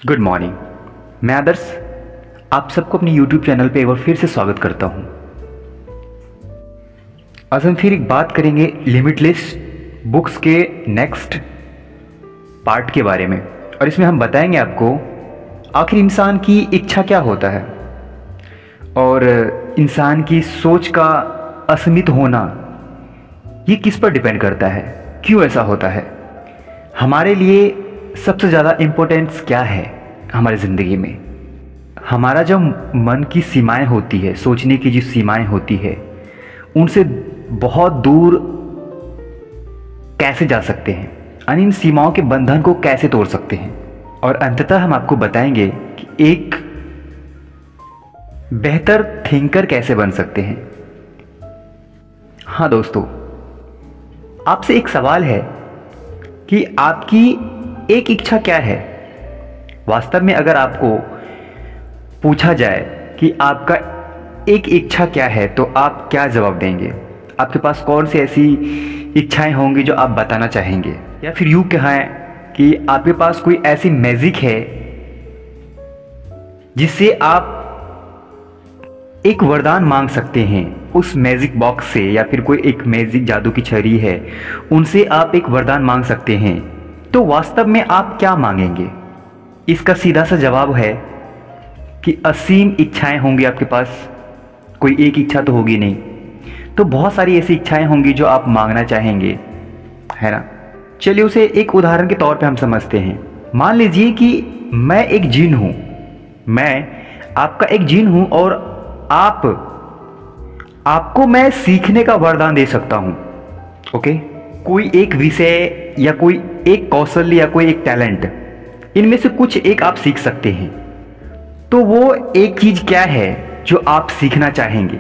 Good morning. मैं आदर्श आप सबको अपने YouTube चैनल पे एक बार फिर से स्वागत करता हूं। आज हम फिर एक बात करेंगे लिमिटलेस बुक्स के नेक्स्ट पार्ट के बारे में, और इसमें हम बताएंगे आपको आखिर इंसान की इच्छा क्या होता है और इंसान की सोच का असीमित होना ये किस पर डिपेंड करता है, क्यों ऐसा होता है, हमारे लिए सबसे ज़्यादा इम्पोर्टेंस क्या है हमारी ज़िंदगी में। हमारा जो मन की सीमाएं होती है, सोचने की जो सीमाएं होती है, उनसे बहुत दूर कैसे जा सकते हैं, यानी इन सीमाओं के बंधन को कैसे तोड़ सकते हैं, और अंततः हम आपको बताएंगे कि एक बेहतर थिंकर कैसे बन सकते हैं। हाँ दोस्तों, आपसे एक सवाल है कि आपकी एक इच्छा क्या है। वास्तव में अगर आपको पूछा जाए कि आपका एक इच्छा क्या है तो आप क्या जवाब देंगे? आपके पास कौन सी ऐसी इच्छाएं होंगी जो आप बताना चाहेंगे, या फिर यूं कहें कि आपके पास कोई ऐसी मैजिक है जिससे आप एक वरदान मांग सकते हैं उस मैजिक बॉक्स से, या फिर कोई एक मैजिक जादू की छड़ी है उनसे आप एक वरदान मांग सकते हैं, तो वास्तव में आप क्या मांगेंगे? इसका सीधा सा जवाब है कि असीम इच्छाएं होंगी आपके पास, कोई एक इच्छा तो होगी नहीं, तो बहुत सारी ऐसी इच्छाएं होंगी जो आप मांगना चाहेंगे, है ना। चलिए उसे एक उदाहरण के तौर पे हम समझते हैं। मान लीजिए कि मैं एक जिन हूं, मैं आपका एक जिन हूं और आपको मैं सीखने का वरदान दे सकता हूं। ओके, कोई एक विषय या कोई एक कौशल या कोई एक टैलेंट, इनमें से कुछ एक आप सीख सकते हैं। तो वो एक चीज क्या है जो आप सीखना चाहेंगे?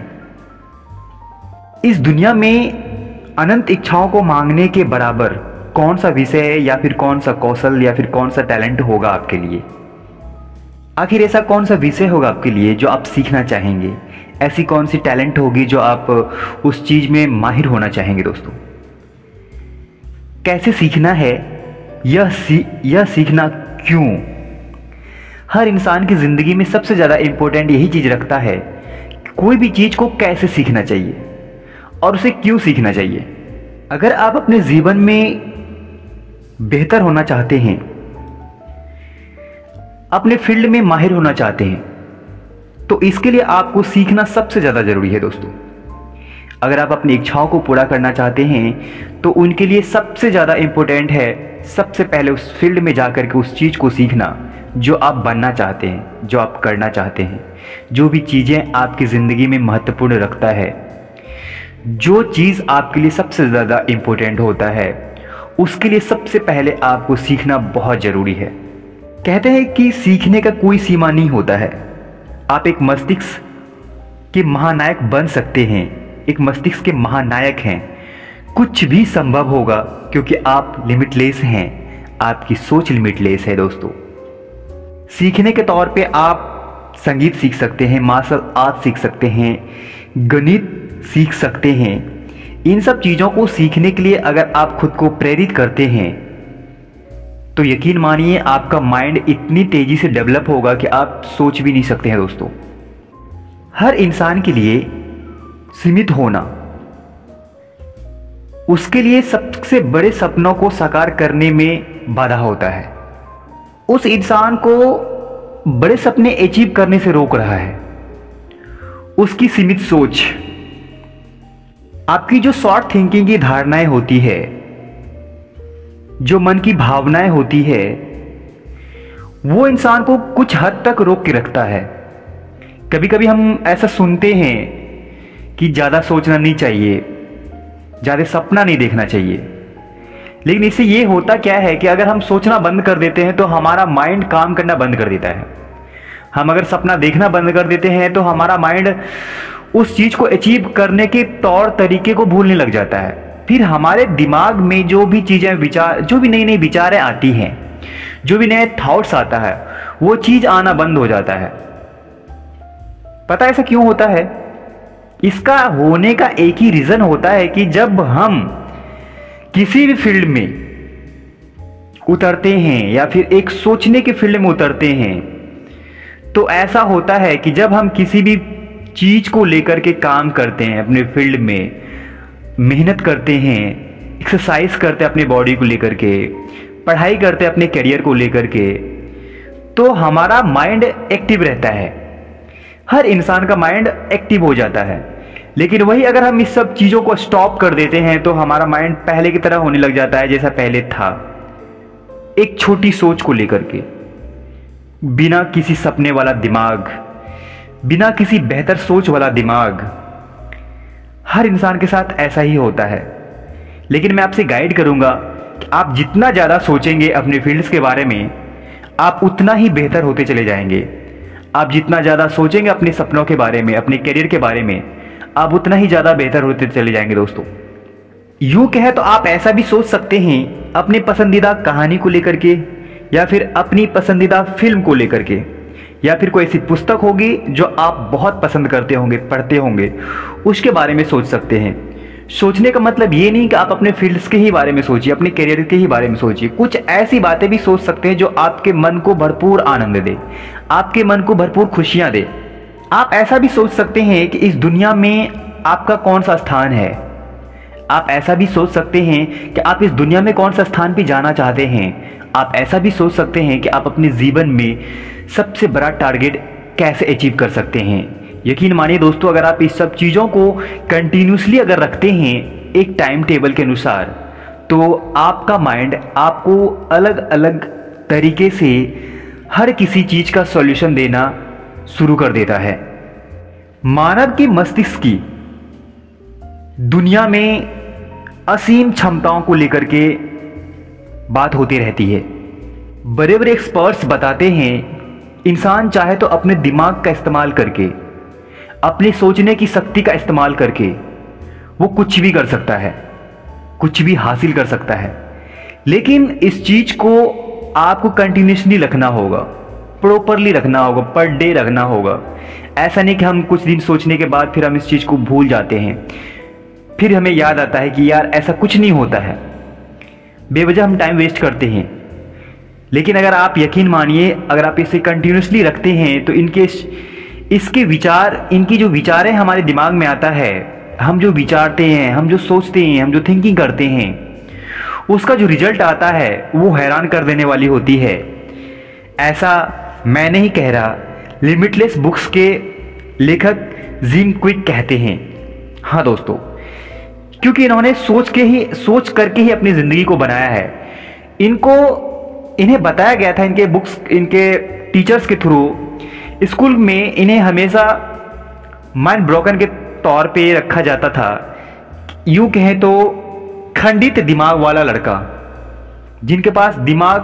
इस दुनिया में अनंत इच्छाओं को मांगने के बराबर कौन सा विषय या फिर कौन सा कौशल या फिर कौन सा टैलेंट होगा आपके लिए? आखिर ऐसा कौन सा विषय होगा आपके लिए जो आप सीखना चाहेंगे? ऐसी कौन सी टैलेंट होगी जो आप उस चीज में माहिर होना चाहेंगे? दोस्तों, कैसे सीखना है, यह सीखना क्यों? हर इंसान की जिंदगी में सबसे ज्यादा इंपॉर्टेंट यही चीज रखता है, कोई भी चीज को कैसे सीखना चाहिए और उसे क्यों सीखना चाहिए। अगर आप अपने जीवन में बेहतर होना चाहते हैं, अपने फील्ड में माहिर होना चाहते हैं, तो इसके लिए आपको सीखना सबसे ज्यादा जरूरी है। दोस्तों, अगर आप अपनी इच्छाओं को पूरा करना चाहते हैं तो उनके लिए सबसे ज़्यादा इम्पोर्टेंट है सबसे पहले उस फील्ड में जाकर के उस चीज़ को सीखना जो आप बनना चाहते हैं, जो आप करना चाहते हैं, जो भी चीज़ें आपकी ज़िंदगी में महत्वपूर्ण रखता है, जो चीज़ आपके लिए सबसे ज़्यादा इम्पोर्टेंट होता है, उसके लिए सबसे पहले आपको सीखना बहुत ज़रूरी है। कहते हैं कि सीखने का कोई सीमा नहीं होता है। आप एक मस्तिष्क के महानायक बन सकते हैं, एक मस्तिष्क के महानायक हैं। कुछ भी संभव होगा क्योंकि आप लिमिटलेस हैं, आपकी सोच लिमिटलेस है। दोस्तों, सीखने के तौर पे आप संगीत सीख सकते हैं, मार्शल आर्ट सीख सकते हैं, गणित सीख सकते हैं। इन सब चीज़ों को सीखने के लिए अगर आप खुद को प्रेरित करते हैं तो यकीन मानिए आपका माइंड इतनी तेजी से डेवलप होगा कि आप सोच भी नहीं सकते हैं। दोस्तों, हर इंसान के लिए सीमित होना उसके लिए सबसे बड़े सपनों को साकार करने में बाधा होता है। उस इंसान को बड़े सपने अचीव करने से रोक रहा है उसकी सीमित सोच। आपकी जो शॉर्ट थिंकिंग की धारणाएं होती है, जो मन की भावनाएं होती है, वो इंसान को कुछ हद तक रोक के रखता है। कभी कभी हम ऐसा सुनते हैं कि ज़्यादा सोचना नहीं चाहिए, ज़्यादा सपना नहीं देखना चाहिए, लेकिन इससे ये होता क्या है कि अगर हम सोचना बंद कर देते हैं तो हमारा माइंड काम करना बंद कर देता है। हम अगर सपना देखना बंद कर देते हैं तो हमारा माइंड उस चीज़ को अचीव करने के तौर तरीके को भूलने लग जाता है। फिर हमारे दिमाग में जो भी चीज़ें विचार, जो भी नई नई विचारें आती हैं, जो भी नए थॉट्स आता है, वो चीज़ आना बंद हो जाता है। पता है ऐसा क्यों होता है? इसका होने का एक ही रीजन होता है कि जब हम किसी भी फील्ड में उतरते हैं या फिर एक सोचने के फील्ड में उतरते हैं, तो ऐसा होता है कि जब हम किसी भी चीज को लेकर के काम करते हैं, अपने फील्ड में मेहनत करते हैं, एक्सरसाइज करते हैं अपने बॉडी को लेकर के, पढ़ाई करते हैं अपने करियर को लेकर के, तो हमारा माइंड एक्टिव रहता है। हर इंसान का माइंड एक्टिव हो जाता है। लेकिन वही अगर हम इस सब चीज़ों को स्टॉप कर देते हैं तो हमारा माइंड पहले की तरह होने लग जाता है जैसा पहले था। एक छोटी सोच को लेकर के, बिना किसी सपने वाला दिमाग, बिना किसी बेहतर सोच वाला दिमाग, हर इंसान के साथ ऐसा ही होता है। लेकिन मैं आपसे गाइड करूंगा कि आप जितना ज़्यादा सोचेंगे अपने फील्ड्स के बारे में, आप उतना ही बेहतर होते चले जाएंगे। आप जितना ज़्यादा सोचेंगे अपने सपनों के बारे में, अपने करियर के बारे में, आप उतना ही ज़्यादा बेहतर होते चले जाएंगे दोस्तों। यूँ कहे तो आप ऐसा भी सोच सकते हैं अपने पसंदीदा कहानी को लेकर के, या फिर अपनी पसंदीदा फिल्म को लेकर के, या फिर कोई ऐसी पुस्तक होगी जो आप बहुत पसंद करते होंगे, पढ़ते होंगे, उसके बारे में सोच सकते हैं। सोचने का मतलब ये नहीं कि आप अपने फील्ड्स के ही बारे में सोचिए, अपने करियर के ही बारे में सोचिए। कुछ ऐसी बातें भी सोच सकते हैं जो आपके मन को भरपूर आनंद दे, आपके मन को भरपूर खुशियां दे। आप ऐसा भी सोच सकते हैं कि इस दुनिया में आपका कौन सा स्थान है। आप ऐसा भी सोच सकते हैं कि आप इस दुनिया में कौन सा स्थान पे जाना चाहते हैं। आप ऐसा भी सोच सकते हैं कि आप अपने जीवन में सबसे बड़ा टारगेट कैसे अचीव कर सकते हैं। यकीन मानिए दोस्तों, अगर आप इस सब चीज़ों को कंटिन्यूसली अगर रखते हैं एक टाइम टेबल के अनुसार, तो आपका माइंड आपको अलग अलग तरीके से हर किसी चीज़ का सॉल्यूशन देना शुरू कर देता है। मानव के मस्तिष्क की दुनिया में असीम क्षमताओं को लेकर के बात होती रहती है। बड़े बड़े एक्सपर्ट्स बताते हैं इंसान चाहे तो अपने दिमाग का इस्तेमाल करके, अपने सोचने की शक्ति का इस्तेमाल करके वो कुछ भी कर सकता है, कुछ भी हासिल कर सकता है। लेकिन इस चीज को आपको कंटिन्यूसली रखना होगा, प्रॉपरली रखना होगा, पर डे रखना होगा। ऐसा नहीं कि हम कुछ दिन सोचने के बाद फिर हम इस चीज को भूल जाते हैं, फिर हमें याद आता है कि यार ऐसा कुछ नहीं होता है, बेवजह हम टाइम वेस्ट करते हैं। लेकिन अगर आप यकीन मानिए, अगर आप इसे कंटिन्यूसली रखते हैं तो इसके विचार, इनकी जो विचारें हमारे दिमाग में आता है, हम जो विचारते हैं, हम जो सोचते हैं, हम जो थिंकिंग करते हैं, उसका जो रिजल्ट आता है वो हैरान कर देने वाली होती है। ऐसा मैं नहीं कह रहा, लिमिटलेस बुक्स के लेखक जिम क्विक कहते हैं। हाँ दोस्तों, क्योंकि इन्होंने सोच करके ही अपनी ज़िंदगी को बनाया है। इन्हें बताया गया था, इनके टीचर्स के थ्रू स्कूल में इन्हें हमेशा माइंड ब्रोकन के तौर पे रखा जाता था। यूं कहें तो खंडित दिमाग वाला लड़का, जिनके पास दिमाग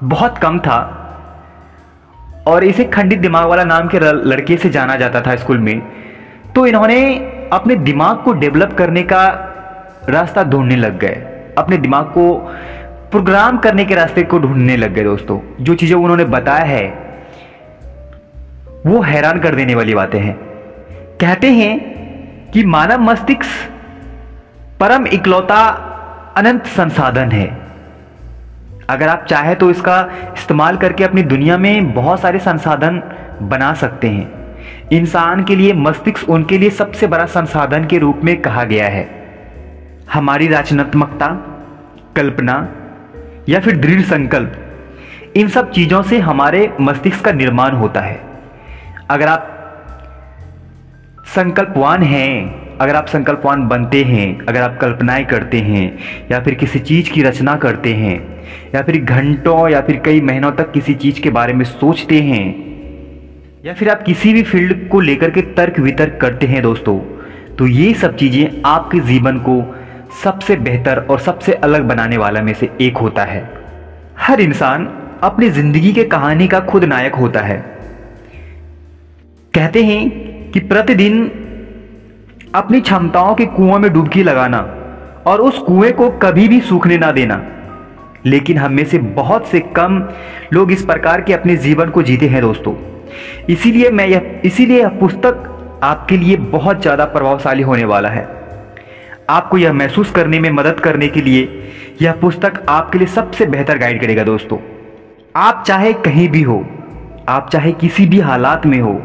बहुत कम था, और इसे खंडित दिमाग वाला नाम के लड़के से जाना जाता था स्कूल में। तो इन्होंने अपने दिमाग को डेवलप करने का रास्ता ढूंढने लग गए, अपने दिमाग को प्रोग्राम करने के रास्ते को ढूंढने लग गए। दोस्तों, जो चीज़ें उन्होंने बताया है वो हैरान कर देने वाली बातें हैं। कहते हैं कि मानव मस्तिष्क परम इकलौता अनंत संसाधन है। अगर आप चाहे तो इसका इस्तेमाल करके अपनी दुनिया में बहुत सारे संसाधन बना सकते हैं। इंसान के लिए मस्तिष्क उनके लिए सबसे बड़ा संसाधन के रूप में कहा गया है। हमारी रचनात्मकता, कल्पना या फिर दृढ़ संकल्प, इन सब चीज़ों से हमारे मस्तिष्क का निर्माण होता है। अगर आप संकल्पवान हैं, अगर आप संकल्पवान बनते हैं, अगर आप कल्पनाएं करते हैं या फिर किसी चीज़ की रचना करते हैं या फिर घंटों या फिर कई महीनों तक किसी चीज़ के बारे में सोचते हैं, या फिर आप किसी भी फील्ड को लेकर के तर्क वितर्क करते हैं दोस्तों, तो ये सब चीज़ें आपके जीवन को सबसे बेहतर और सबसे अलग बनाने वाला में से एक होता है। हर इंसान अपनी ज़िंदगी के कहानी का खुद नायक होता है। कहते हैं कि प्रतिदिन अपनी क्षमताओं के कुएं में डुबकी लगाना और उस कुएं को कभी भी सूखने ना देना। लेकिन हम में से बहुत से कम लोग इस प्रकार के अपने जीवन को जीते हैं दोस्तों। इसीलिए यह पुस्तक आपके लिए बहुत ज़्यादा प्रभावशाली होने वाला है। आपको यह महसूस करने में मदद करने के लिए यह पुस्तक आपके लिए सबसे बेहतर गाइड करेगा दोस्तों। आप चाहे कहीं भी हो, आप चाहे किसी भी हालात में हो,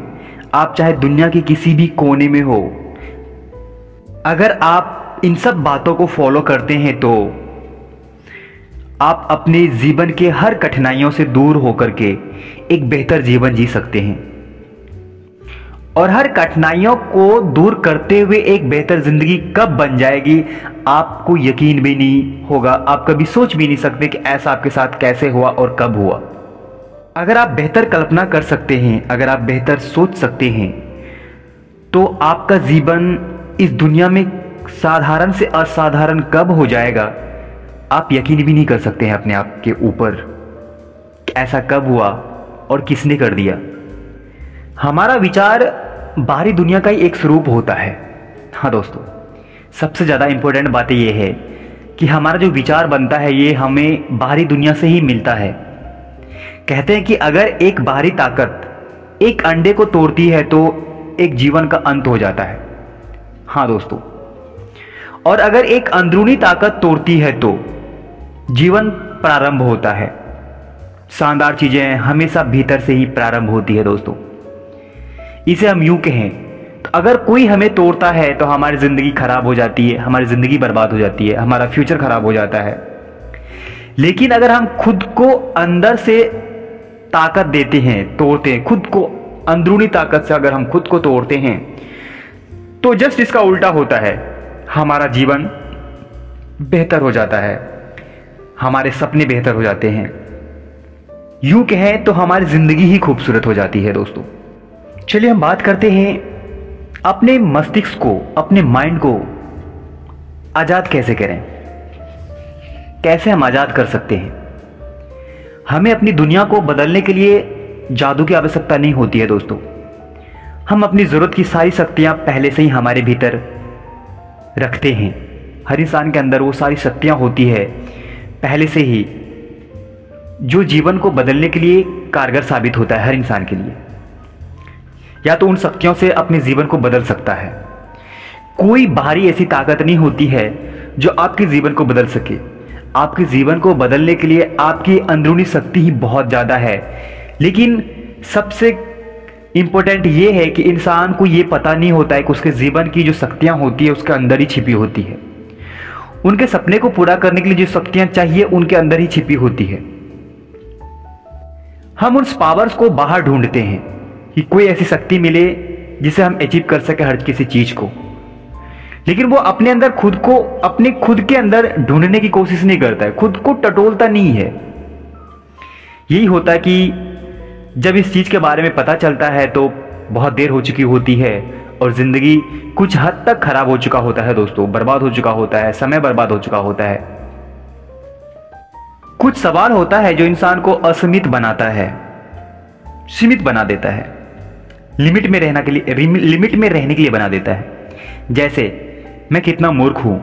आप चाहे दुनिया के किसी भी कोने में हो, अगर आप इन सब बातों को फॉलो करते हैं तो आप अपने जीवन के हर कठिनाइयों से दूर होकर के एक बेहतर जीवन जी सकते हैं। और हर कठिनाइयों को दूर करते हुए एक बेहतर जिंदगी कब बन जाएगी आपको यकीन भी नहीं होगा। आप कभी सोच भी नहीं सकते कि ऐसा आपके साथ कैसे हुआ और कब हुआ। अगर आप बेहतर कल्पना कर सकते हैं, अगर आप बेहतर सोच सकते हैं, तो आपका जीवन इस दुनिया में साधारण से असाधारण कब हो जाएगा आप यकीन भी नहीं कर सकते हैं अपने आप के ऊपर। ऐसा कब हुआ और किसने कर दिया। हमारा विचार बाहरी दुनिया का ही एक स्वरूप होता है। हाँ दोस्तों, सबसे ज़्यादा इंपॉर्टेंट बात यह है कि हमारा जो विचार बनता है ये हमें बाहरी दुनिया से ही मिलता है। कहते हैं कि अगर एक बाहरी ताकत एक अंडे को तोड़ती है तो एक जीवन का अंत हो जाता है। हाँ दोस्तों, और अगर एक अंदरूनी ताकत तोड़ती है तो जीवन प्रारंभ होता है। शानदार चीजें हमेशा भीतर से ही प्रारंभ होती है दोस्तों। इसे हम यूं कहें तो अगर कोई हमें तोड़ता है तो हमारी जिंदगी खराब हो जाती है, हमारी जिंदगी बर्बाद हो जाती है, हमारा फ्यूचर खराब हो जाता है। लेकिन अगर हम खुद को अंदर से ताकत देते हैं, तोड़ते हैं खुद को, अंदरूनी ताकत से अगर हम खुद को तोड़ते हैं तो जस्ट इसका उल्टा होता है। हमारा जीवन बेहतर हो जाता है, हमारे सपने बेहतर हो जाते हैं। यूं कहें तो हमारी जिंदगी ही खूबसूरत हो जाती है दोस्तों। चलिए हम बात करते हैं अपने मस्तिष्क को, अपने माइंड को आजाद कैसे करें, कैसे हम आजाद कर सकते हैं। हमें अपनी दुनिया को बदलने के लिए जादू की आवश्यकता नहीं होती है दोस्तों। हम अपनी जरूरत की सारी शक्तियां पहले से ही हमारे भीतर रखते हैं। हर इंसान के अंदर वो सारी शक्तियां होती है पहले से ही, जो जीवन को बदलने के लिए कारगर साबित होता है हर इंसान के लिए। या तो उन शक्तियों से अपने जीवन को बदल सकता है। कोई बाहरी ऐसी ताकत नहीं होती है जो आपके जीवन को बदल सके। आपके जीवन को बदलने के लिए आपकी अंदरूनी शक्ति ही बहुत ज़्यादा है। लेकिन सबसे इंपॉर्टेंट ये है कि इंसान को ये पता नहीं होता है कि उसके जीवन की जो शक्तियाँ होती है उसके अंदर ही छिपी होती है। उनके सपने को पूरा करने के लिए जो शक्तियाँ चाहिए उनके अंदर ही छिपी होती है। हम उन पावर्स को बाहर ढूंढते हैं कि कोई ऐसी शक्ति मिले जिसे हम अचीव कर सके हर किसी चीज को, लेकिन वो अपने अंदर खुद को, अपने खुद के अंदर ढूंढने की कोशिश नहीं करता है, खुद को टटोलता नहीं है। यही होता है कि जब इस चीज के बारे में पता चलता है तो बहुत देर हो चुकी होती है और जिंदगी कुछ हद तक खराब हो चुका होता है दोस्तों, बर्बाद हो चुका होता है, समय बर्बाद हो चुका होता है। कुछ सवाल होता है जो इंसान को असीमित बनाता है, सीमित बना देता है, लिमिट में रहने के लिए बना देता है। जैसे मैं कितना मूर्ख हूं,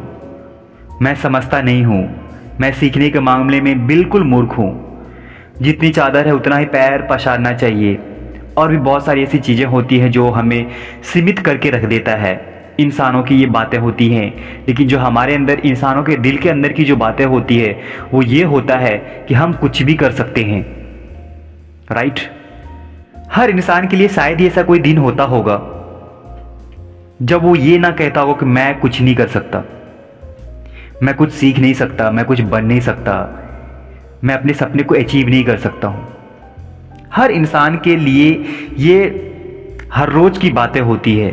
मैं समझता नहीं हूं, मैं सीखने के मामले में बिल्कुल मूर्ख हूं, जितनी चादर है उतना ही पैर पसारना चाहिए। और भी बहुत सारी ऐसी चीजें होती हैं जो हमें सीमित करके रख देता है। इंसानों की ये बातें होती हैं, लेकिन जो हमारे अंदर, इंसानों के दिल के अंदर की जो बातें होती है वो ये होता है कि हम कुछ भी कर सकते हैं। राइट? हर इंसान के लिए शायद ही ऐसा कोई दिन होता होगा जब वो ये ना कहता होगा कि मैं कुछ नहीं कर सकता, मैं कुछ सीख नहीं सकता, मैं कुछ बन नहीं सकता, मैं अपने सपने को अचीव नहीं कर सकता हूं। हर इंसान के लिए ये हर रोज की बातें होती है।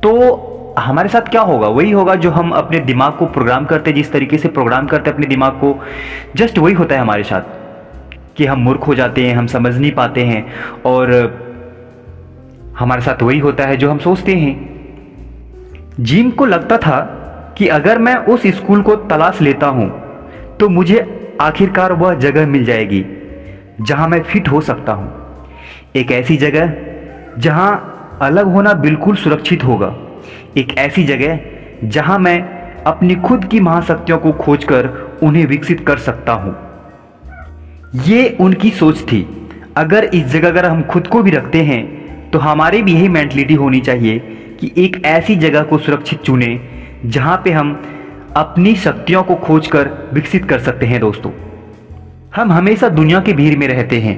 तो हमारे साथ क्या होगा? वही होगा जो हम अपने दिमाग को प्रोग्राम करते, जिस तरीके से प्रोग्राम करते अपने दिमाग को, जस्ट वही होता है हमारे साथ कि हम मूर्ख हो जाते हैं, हम समझ नहीं पाते हैं, और हमारे साथ वही होता है जो हम सोचते हैं। जिम को लगता था कि अगर मैं उस स्कूल को तलाश लेता हूं तो मुझे आखिरकार वह जगह मिल जाएगी जहां मैं फिट हो सकता हूं। एक ऐसी जगह जहां अलग होना बिल्कुल सुरक्षित होगा, एक ऐसी जगह जहां मैं अपनी खुद की महाशक्तियों को खोजकर उन्हें विकसित कर सकता हूं। ये उनकी सोच थी। अगर इस जगह अगर हम खुद को भी रखते हैं तो हमारी भी यही मेंटलिटी होनी चाहिए कि एक ऐसी जगह को सुरक्षित चुने जहां पे हम अपनी शक्तियों को खोजकर विकसित कर सकते हैं दोस्तों। हम हमेशा दुनिया की भीड़ में रहते हैं,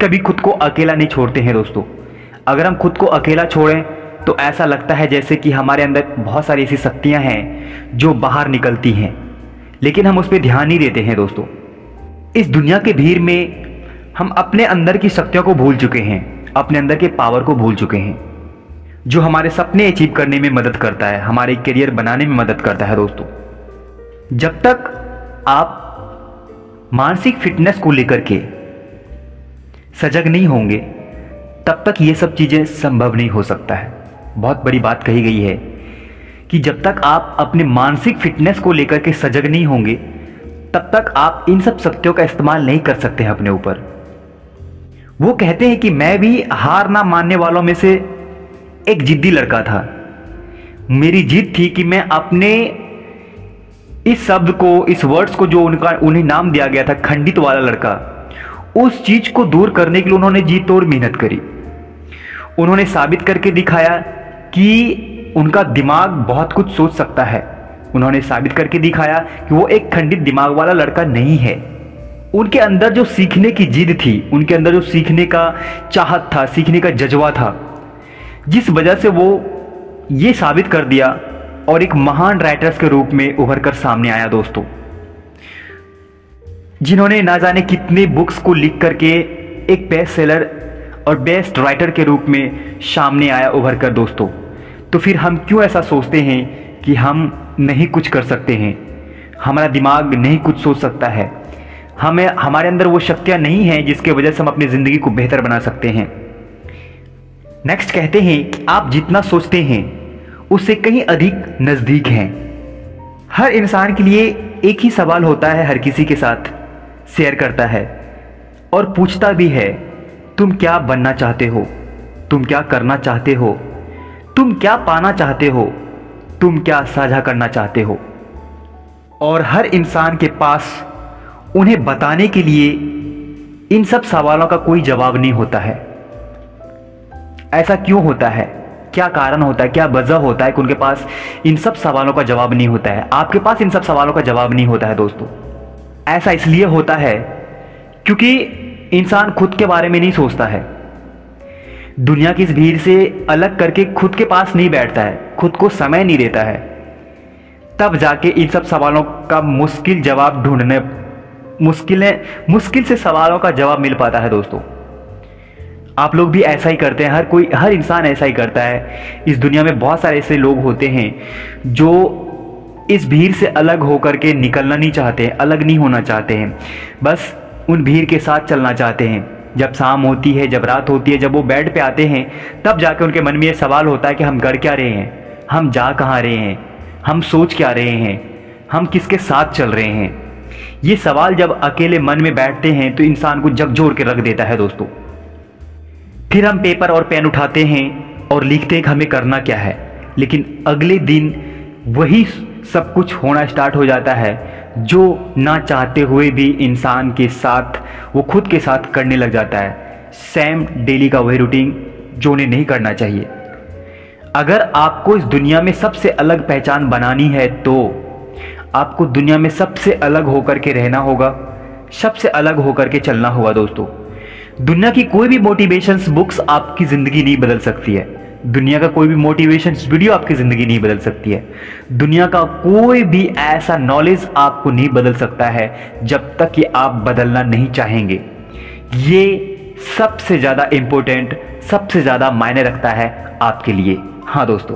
कभी खुद को अकेला नहीं छोड़ते हैं दोस्तों। अगर हम खुद को अकेला छोड़ें तो ऐसा लगता है जैसे कि हमारे अंदर बहुत सारी ऐसी शक्तियां हैं जो बाहर निकलती हैं, लेकिन हम उस पर ध्यान नहीं देते हैं दोस्तों। इस दुनिया के भीड़ में हम अपने अंदर की शक्तियों को भूल चुके हैं, अपने अंदर के पावर को भूल चुके हैं, जो हमारे सपने अचीव करने में मदद करता है, हमारे करियर बनाने में मदद करता है दोस्तों। जब तक आप मानसिक फिटनेस को लेकर के सजग नहीं होंगे तब तक ये सब चीज़ें संभव नहीं हो सकता है। बहुत बड़ी बात कही गई है कि जब तक आप अपने मानसिक फिटनेस को लेकर के सजग नहीं होंगे तब तक आप इन सब शक्तियों का इस्तेमाल नहीं कर सकते हैं अपने ऊपर। वो कहते हैं कि मैं भी हार ना मानने वालों में से एक जिद्दी लड़का था। मेरी जिद थी कि मैं अपने इस शब्द को, इस वर्ड्स को जो उन्हें नाम दिया गया था खंडित वाला लड़का, उस चीज को दूर करने के लिए उन्होंने जी तोड़ मेहनत करी। उन्होंने साबित करके दिखाया कि उनका दिमाग बहुत कुछ सोच सकता है। उन्होंने साबित करके दिखाया कि वो एक खंडित दिमाग वाला लड़का नहीं है। उनके अंदर जो सीखने की जिद थी, उनके अंदर जो सीखने का चाहत था, सीखने का जज्बा था, जिस वजह से वो ये साबित कर दिया और एक महान राइटर्स के रूप में उभर कर सामने आया दोस्तों, जिन्होंने ना जाने कितने बुक्स को लिख करके एक बेस्ट सेलर और बेस्ट राइटर के रूप में सामने आया उभर कर दोस्तों। तो फिर हम क्यों ऐसा सोचते हैं कि हम नहीं कुछ कर सकते हैं, हमारा दिमाग नहीं कुछ सोच सकता है, हमारे अंदर वो शक्तियां नहीं हैं जिसके वजह से हम अपनी ज़िंदगी को बेहतर बना सकते हैं। नेक्स्ट कहते हैं कि आप जितना सोचते हैं उससे कहीं अधिक नज़दीक हैं। हर इंसान के लिए एक ही सवाल होता है, हर किसी के साथ शेयर करता है और पूछता भी है, तुम क्या बनना चाहते हो, तुम क्या करना चाहते हो, तुम क्या पाना चाहते हो, तुम क्या साझा करना चाहते हो। और हर इंसान के पास उन्हें बताने के लिए इन सब सवालों का कोई जवाब नहीं होता है। ऐसा क्यों होता है, क्या कारण होता है, क्या वजह होता है कि उनके पास इन सब सवालों का जवाब नहीं होता है। आपके पास इन सब सवालों का जवाब नहीं होता है दोस्तों। ऐसा इसलिए होता है क्योंकि इंसान खुद के बारे में नहीं सोचता है, दुनिया की इस भीड़ से अलग करके खुद के पास नहीं बैठता है, खुद को समय नहीं देता है, तब जाके इन सब सवालों का मुश्किल जवाब ढूंढने मुश्किल से सवालों का जवाब मिल पाता है दोस्तों। आप लोग भी ऐसा ही करते हैं, हर इंसान ऐसा ही करता है। इस दुनिया में बहुत सारे ऐसे लोग होते हैं जो इस भीड़ से अलग होकर के निकलना नहीं चाहते हैं, अलग नहीं होना चाहते हैं, बस उन भीड़ के साथ चलना चाहते हैं। जब शाम होती है, जब रात होती है, जब वो बेड पे आते हैं, तब जाके उनके मन में ये सवाल होता है कि हम कर क्या रहे हैं, हम जा कहाँ रहे हैं, हम सोच क्या रहे हैं, हम किसके साथ चल रहे हैं। ये सवाल जब अकेले मन में बैठते हैं तो इंसान को झकझोर के रख देता है दोस्तों। फिर हम पेपर और पेन उठाते हैं और लिखते हैं कि हमें करना क्या है, लेकिन अगले दिन वही सब कुछ होना स्टार्ट हो जाता है जो ना चाहते हुए भी इंसान के साथ, वो खुद के साथ करने लग जाता है। सेम डेली का वही रूटीन जो उन्हें नहीं करना चाहिए। अगर आपको इस दुनिया में सबसे अलग पहचान बनानी है तो आपको दुनिया में सबसे अलग होकर के रहना होगा, सबसे अलग होकर के चलना होगा दोस्तों। दुनिया की कोई भी मोटिवेशंस बुक्स आपकी ज़िंदगी नहीं बदल सकती है, दुनिया का कोई भी मोटिवेशंस वीडियो आपकी ज़िंदगी नहीं बदल सकती है, दुनिया का कोई भी ऐसा नॉलेज आपको नहीं बदल सकता है जब तक कि आप बदलना नहीं चाहेंगे। ये सबसे ज़्यादा इम्पोर्टेंट, सबसे ज़्यादा मायने रखता है आपके लिए। हाँ दोस्तों,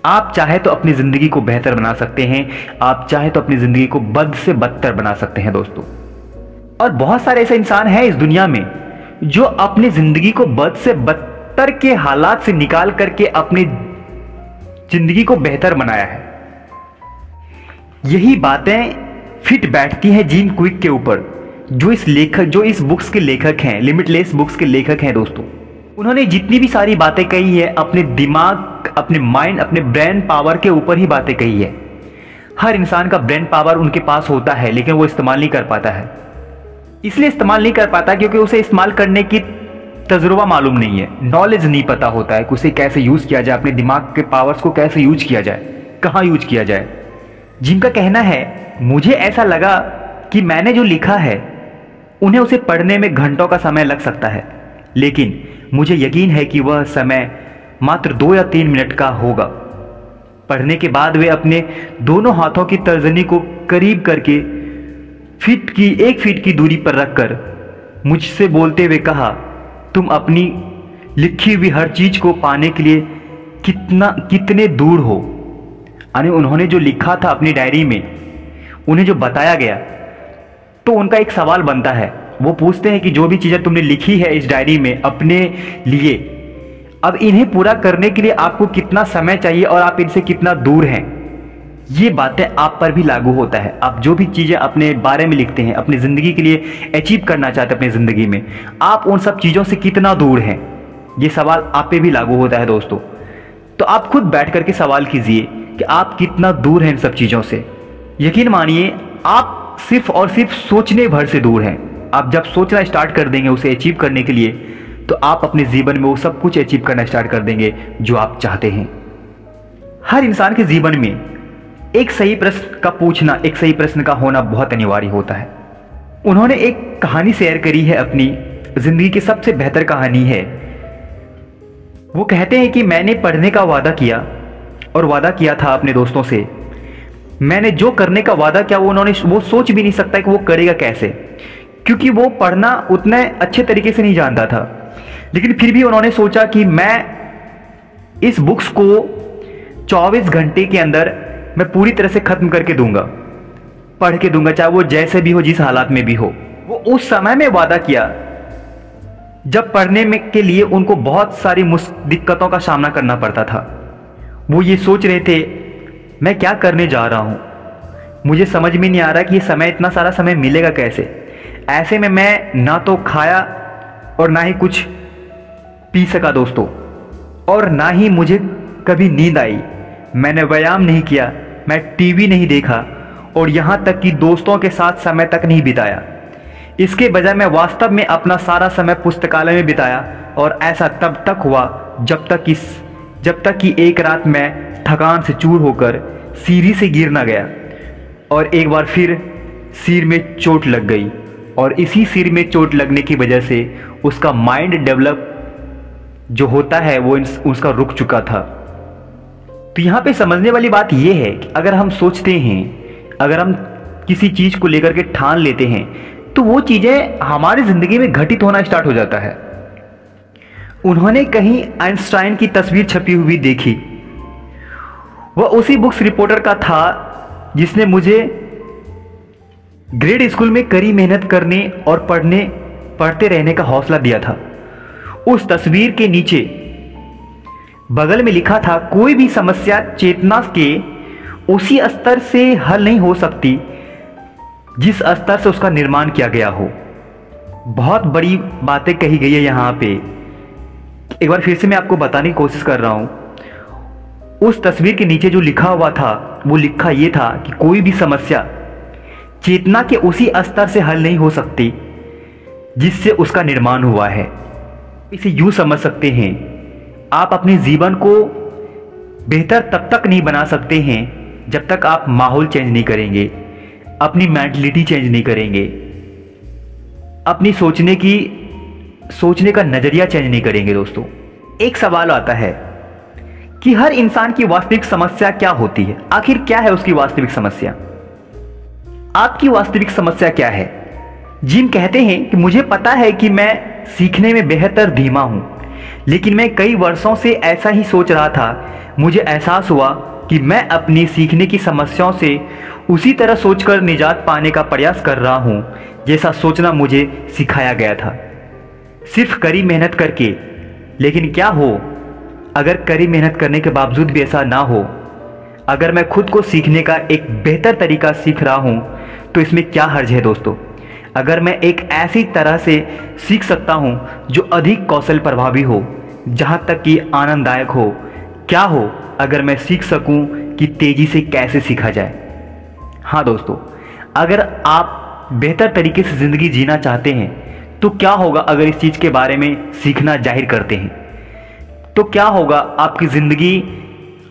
आप चाहे तो अपनी ज़िंदगी को बेहतर बना सकते हैं, आप चाहे तो अपनी ज़िंदगी को बद से बदतर बना सकते हैं दोस्तों। और बहुत सारे ऐसे इंसान हैं इस दुनिया में जो अपनी ज़िंदगी को बद से बदतर के हालात से निकाल करके अपनी ज़िंदगी को बेहतर बनाया है। यही बातें फिट बैठती हैं जीन क्विक के ऊपर, जो इस बुक्स के लेखक हैं, लिमिटलेस बुक्स के लेखक हैं दोस्तों। उन्होंने जितनी भी सारी बातें कही है अपने दिमाग, अपने माइंड, अपने ब्रेन पावर के ऊपर ही बातें कही है। हर इंसान का ब्रेन पावर उनके पास होता है लेकिन वो इस्तेमाल नहीं कर पाता है। इसलिए इस्तेमाल नहीं कर पाता क्योंकि उसे इस्तेमाल करने की तजुर्बा मालूम नहीं है, नॉलेज नहीं पता होता है कि उसे कैसे यूज़ किया जाए, अपने दिमाग के पावर्स को कैसे यूज किया जाए, कहाँ यूज किया जाए। जिनका कहना है, मुझे ऐसा लगा कि मैंने जो लिखा है उन्हें उसे पढ़ने में घंटों का समय लग सकता है, लेकिन मुझे यकीन है कि वह समय मात्र 2 या 3 मिनट का होगा। पढ़ने के बाद वे अपने दोनों हाथों की तर्जनी को करीब करके 1 फीट की दूरी पर रखकर मुझसे बोलते हुए कहा, तुम अपनी लिखी हुई हर चीज को पाने के लिए कितने दूर हो। यानी उन्होंने जो लिखा था अपनी डायरी में, उन्हें जो बताया गया, तो उनका एक सवाल बनता है। वो पूछते हैं कि जो भी चीज़ें तुमने लिखी है इस डायरी में अपने लिए, अब इन्हें पूरा करने के लिए आपको कितना समय चाहिए और आप इनसे कितना दूर हैं। ये बातें आप पर भी लागू होता है। आप जो भी चीज़ें अपने बारे में लिखते हैं, अपनी ज़िंदगी के लिए अचीव करना चाहते हैं अपनी ज़िंदगी में, आप उन सब चीज़ों से कितना दूर हैं, ये सवाल आप पे भी लागू होता है दोस्तों। तो आप खुद बैठ करके सवाल कीजिए कि आप कितना दूर हैं इन सब चीज़ों से। यकीन मानिए, आप सिर्फ और सिर्फ सोचने भर से दूर हैं। आप जब सोचना स्टार्ट कर देंगे उसे अचीव करने के लिए, तो आप अपने जीवन में वो सब कुछ अचीव करना स्टार्ट कर देंगे जो आप चाहते हैं। हर इंसान के जीवन में एक सही प्रश्न का पूछना, एक सही प्रश्न का होना बहुत अनिवार्य होता है। उन्होंने एक कहानी शेयर करी है, अपनी जिंदगी की सबसे बेहतर कहानी है। वो कहते हैं कि मैंने पढ़ने का वादा किया और वादा किया था अपने दोस्तों से। मैंने जो करने का वादा किया वो सोच भी नहीं सकता कि वो करेगा कैसे, क्योंकि वो पढ़ना उतने अच्छे तरीके से नहीं जानता था। लेकिन फिर भी उन्होंने सोचा कि मैं इस बुक्स को 24 घंटे के अंदर मैं पूरी तरह से खत्म करके दूंगा, पढ़ के दूंगा, चाहे वो जैसे भी हो, जिस हालात में भी हो। वो उस समय में वादा किया जब पढ़ने में के लिए उनको बहुत सारी दिक्कतों का सामना करना पड़ता था। वो ये सोच रहे थे, मैं क्या करने जा रहा हूँ, मुझे समझ में नहीं आ रहा कि ये समय, इतना सारा समय मिलेगा कैसे। ऐसे में मैं ना तो खाया और ना ही कुछ पी सका दोस्तों, और ना ही मुझे कभी नींद आई। मैंने व्यायाम नहीं किया, मैं टीवी नहीं देखा, और यहाँ तक कि दोस्तों के साथ समय तक नहीं बिताया। इसके बजाय मैं वास्तव में अपना सारा समय पुस्तकालय में बिताया, और ऐसा तब तक हुआ जब तक कि एक रात मैं थकान से चूर होकर सीढ़ी से गिर ना गया, और एक बार फिर सिर में चोट लग गई, और इसी सिर में चोट लगने की वजह से उसका माइंड डेवलप जो होता है वो उसका रुक चुका था। तो यहाँ पे समझने वाली बात यह है कि अगर हम सोचते हैं, अगर हम किसी चीज़ को लेकर के ठान लेते हैं, तो वो चीज़ें हमारी ज़िंदगी में घटित होना स्टार्ट हो जाता है। उन्होंने कहीं आइंस्टाइन की तस्वीर छपी हुई देखी। वह उसी बुक्स रिपोर्टर का था जिसने मुझे ग्रेड स्कूल में कड़ी मेहनत करने और पढ़ते रहने का हौसला दिया था। उस तस्वीर के नीचे बगल में लिखा था, कोई भी समस्या चेतना के उसी स्तर से हल नहीं हो सकती जिस स्तर से उसका निर्माण किया गया हो। बहुत बड़ी बातें कही गई है यहाँ पे। एक बार फिर से मैं आपको बताने की कोशिश कर रहा हूँ। उस तस्वीर के नीचे जो लिखा हुआ था, वो लिखा ये था कि कोई भी समस्या चेतना के उसी स्तर से हल नहीं हो सकती जिससे उसका निर्माण हुआ है। इसे यूं समझ सकते हैं, आप अपने जीवन को बेहतर तब तक नहीं बना सकते हैं जब तक आप माहौल चेंज नहीं करेंगे, अपनी मेंटलिटी चेंज नहीं करेंगे, अपनी सोचने का नजरिया चेंज नहीं करेंगे। दोस्तों, एक सवाल आता है कि हर इंसान की वास्तविक समस्या क्या होती है? आखिर क्या है उसकी वास्तविक समस्या? आपकी वास्तविक समस्या क्या है? जिन कहते हैं कि मुझे पता है कि मैं सीखने में बेहतर धीमा हूं, लेकिन मैं कई वर्षों से ऐसा ही सोच रहा था। मुझे एहसास हुआ कि मैं अपनी सीखने की समस्याओं से उसी तरह सोचकर निजात पाने का प्रयास कर रहा हूं जैसा सोचना मुझे सिखाया गया था, सिर्फ कड़ी मेहनत करके। लेकिन क्या हो अगर कड़ी मेहनत करने के बावजूद भी ऐसा ना हो? अगर मैं खुद को सीखने का एक बेहतर तरीका सीख रहा हूं तो इसमें क्या हर्ज है दोस्तों? अगर मैं एक ऐसी तरह से सीख सकता हूं जो अधिक कौशल प्रभावी हो, जहां तक कि आनंददायक हो, क्या हो अगर मैं सीख सकूं कि तेजी से कैसे सीखा जाए? हाँ दोस्तों, अगर आप बेहतर तरीके से ज़िंदगी जीना चाहते हैं तो क्या होगा अगर इस चीज़ के बारे में सीखना जाहिर करते हैं? तो क्या होगा, आपकी ज़िंदगी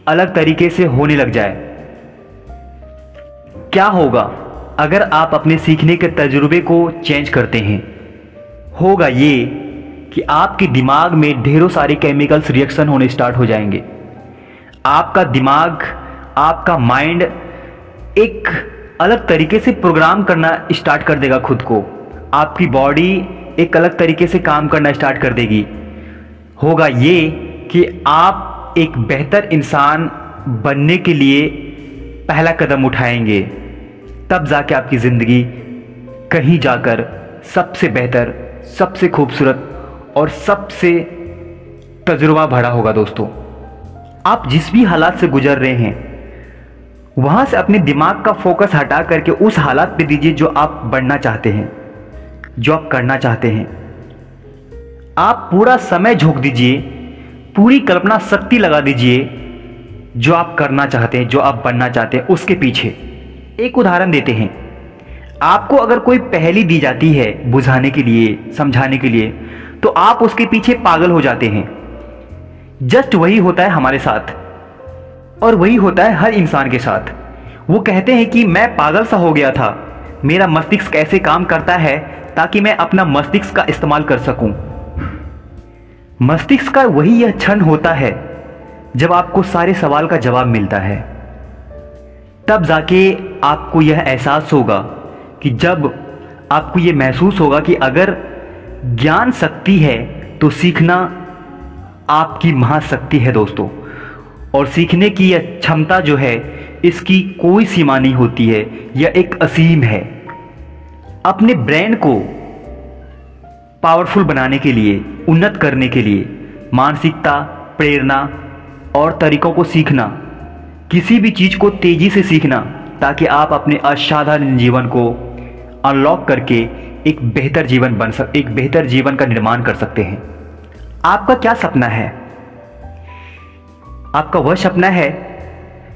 अलग तरीके से होने लग जाए। क्या होगा अगर आप अपने सीखने के तजुर्बे को चेंज करते हैं? होगा ये कि आपके दिमाग में ढेरों सारे केमिकल्स रिएक्शन होने स्टार्ट हो जाएंगे। आपका दिमाग, आपका माइंड एक अलग तरीके से प्रोग्राम करना स्टार्ट कर देगा खुद को। आपकी बॉडी एक अलग तरीके से काम करना स्टार्ट कर देगी। होगा ये कि आप एक बेहतर इंसान बनने के लिए पहला कदम उठाएंगे, तब जाके आपकी ज़िंदगी कहीं जाकर सबसे बेहतर, सबसे खूबसूरत और सबसे तजुर्बा भरा होगा। दोस्तों, आप जिस भी हालात से गुजर रहे हैं वहां से अपने दिमाग का फोकस हटा करके उस हालात पे दीजिए जो आप बनना चाहते हैं, जो आप करना चाहते हैं। आप पूरा समय झोंक दीजिए, पूरी कल्पना शक्ति लगा दीजिए जो आप करना चाहते हैं, जो आप बनना चाहते हैं उसके पीछे। एक उदाहरण देते हैं। आपको अगर कोई पहेली दी जाती है बुझाने के लिए, समझाने के लिए, तो आप उसके पीछे पागल हो जाते हैं। जस्ट वही होता है हमारे साथ और वही होता है हर इंसान के साथ। वो कहते हैं कि मैं पागल सा हो गया था, मेरा मस्तिष्क कैसे काम करता है ताकि मैं अपना मस्तिष्क का इस्तेमाल कर सकूं। मस्तिष्क का वही यह क्षण होता है जब आपको सारे सवाल का जवाब मिलता है। तब जाके आपको यह एहसास होगा कि जब आपको यह महसूस होगा कि अगर ज्ञान शक्ति है तो सीखना आपकी महाशक्ति है दोस्तों। और सीखने की यह क्षमता जो है इसकी कोई सीमा नहीं होती है, यह एक असीम है। अपने ब्रेन को पावरफुल बनाने के लिए, उन्नत करने के लिए मानसिकता, प्रेरणा और तरीकों को सीखना, किसी भी चीज़ को तेज़ी से सीखना ताकि आप अपने असाधारण जीवन को अनलॉक करके एक बेहतर जीवन का निर्माण कर सकते हैं। आपका क्या सपना है? आपका वह सपना है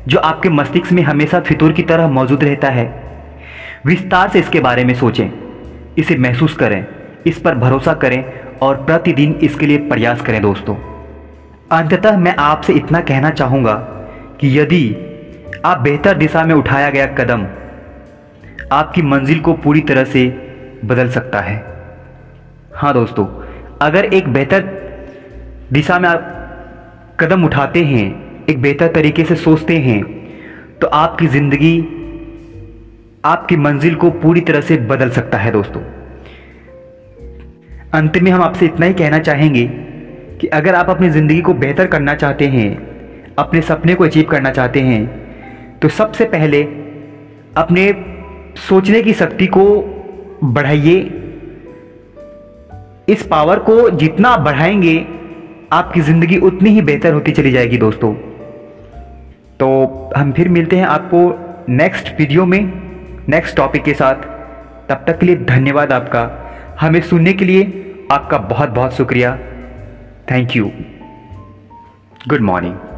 जो आपके मस्तिष्क में हमेशा फितूर की तरह मौजूद रहता है। विस्तार से इसके बारे में सोचें, इसे महसूस करें, इस पर भरोसा करें और प्रतिदिन इसके लिए प्रयास करें दोस्तों। अंततः मैं आपसे इतना कहना चाहूँगा कि यदि आप बेहतर दिशा में उठाया गया कदम आपकी मंजिल को पूरी तरह से बदल सकता है। हाँ दोस्तों, अगर एक बेहतर दिशा में आप कदम उठाते हैं, एक बेहतर तरीके से सोचते हैं, तो आपकी ज़िंदगी आपकी मंजिल को पूरी तरह से बदल सकता है दोस्तों। अंत में हम आपसे इतना ही कहना चाहेंगे कि अगर आप अपनी ज़िंदगी को बेहतर करना चाहते हैं, अपने सपने को अचीव करना चाहते हैं, तो सबसे पहले अपने सोचने की शक्ति को बढ़ाइए। इस पावर को जितना आप बढ़ाएंगे आपकी ज़िंदगी उतनी ही बेहतर होती चली जाएगी दोस्तों। तो हम फिर मिलते हैं आपको नेक्स्ट वीडियो में नेक्स्ट टॉपिक के साथ। तब तक के लिए धन्यवाद आपका। हमें सुनने के लिए आपका बहुत बहुत शुक्रिया। Thank you. Good morning.